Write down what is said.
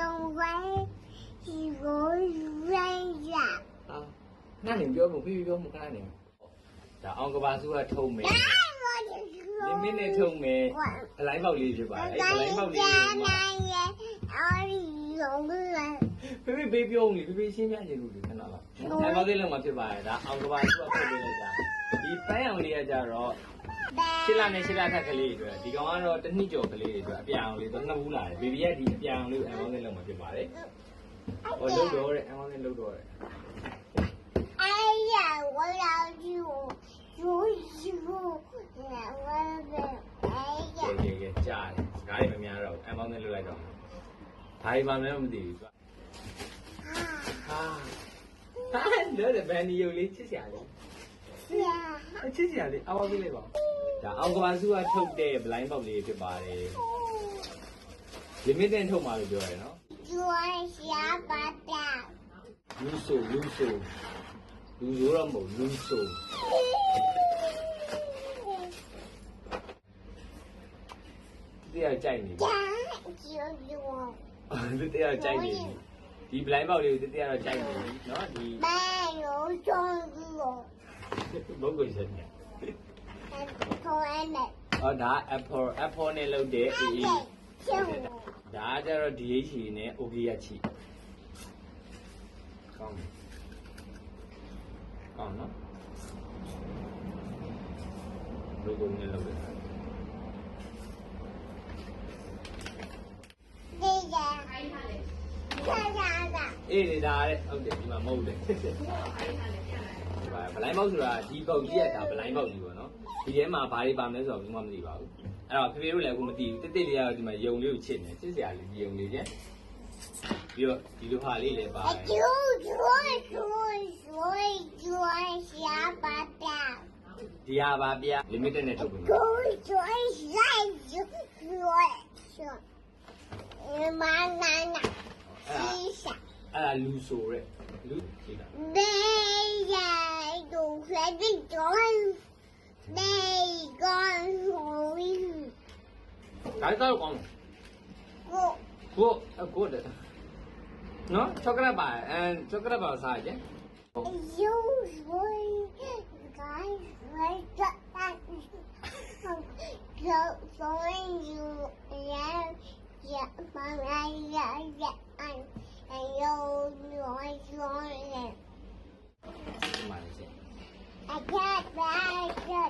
用玩呀。那你标不必标不看你。ဒါအောင်ကဘာစုကထုံးမယ်ဒီမင်းနဲ့ထုံးမယ်ဗလိုင်းပေါက်လေးဖြစ်ပါတယ်ဗလိုင်းပေါက်လေးဖေဖေပြောဦးလေဖေဖေရှင်းပြချင်လို့လေခဏလောက်အဲပေါက်လေးလုံးမှာဖြစ်ပါတယ်ဒါအောင်ကဘာစုကထုတ်ပေးလိုက်တာဒီပန်းအောင်လေးကကြတော့ရှစ်လနဲ့ရှစ်လထက်ကလေးတွေအတွက်ဒီကောင်ကတော့တစ်နှစ်ကျော်ကလေးတွေအတွက်အပြာအောင်လေးတော့နှစ်ဘူးလာတယ်ဘေဘီကဒီအပြာအောင်လေးကိုအပေါင်းလေးလုံးမှာဖြစ်ပါတယ်ဟောလို့တော့တဲ့အပေါင်းလေးလုံးတော့တယ်哎呀，我要去，我哎呀，ကဲကြားတယ်စကားတွေမများတော့အပေါင်းလေးလွတ်လိုက်တော့ဘာမှမလဲမသိဘူးဟာလို့တဲ့ဘန်ဒီယိုလေးချစ်စရာလေးချစ်စရာလေးအပေါင်းလေးပါဒါအောင်ကဘာစုကထုတ်တဲ့ဗလိုင်းပေါက်လေးဖြစ်ပါတယ်လီမစ်တင်ထုတ်မှာလို့ပြောရတယ်နော် 做小巴掌，လူဆိုတော့မဟုတ်လူဆိုတရားကြိုက်နေပြီ就是တရားကြိုက်နေပြီဒီဗလိုင်းပေါက်လေးကိုတရားတော့ကြိုက်နေပြီနော်ဒီ没有中国， ဘုတ်ကိုဆက်နေ从来没， ဟောဒါ apple နဲ့လုပ်တဲ့အေး像我， ဒါကြတော့ DH နဲ့ OK ရချီကောင်းနော်ဘယ်လိုနဲ့လုပ်လဲ这个，看啥的， အေးလေဒါတဲ့ဟုတ်တယ်ဒီမှာမဟုတ်တယ်ဗလိုင်းပေါက်ဆိုတာဒီပေါက်ကြီးကဒါဗလိုင်းပေါက်ကြီးပေါ့နော်ဒီထဲမှာဘာတွေပါမလဲဆိုတော့ဘူးမှမသိပါဘူးအဲ့တော့ဖေဖေတို့လည်းအခုမသိဘူးတစ်တစ်လေးကတော့ဒီမှာယုံလေးကိုချစ်နေချစ်စရာလေးဒီယုံလေးချင်းပြီးတော့ဒီလိုဟာလေးလည်းပါတယ်做小巴掌， ဒီဟာပါဗျ limited နဲ့ထုတ်ပေးမယ်做妈妈妈，地上。အဲ့ဒါလူဆိုတဲ့လူဒီလား 没人都会这种，没个属于 ဒါတော့ကောင်း我。ကိုတဲ့နော်ချောကလက်ပါချောကလက်ပါစားကြ有水，该水的，有水有人也帮人也有人。ဒီမှာလေးစ I can't buy the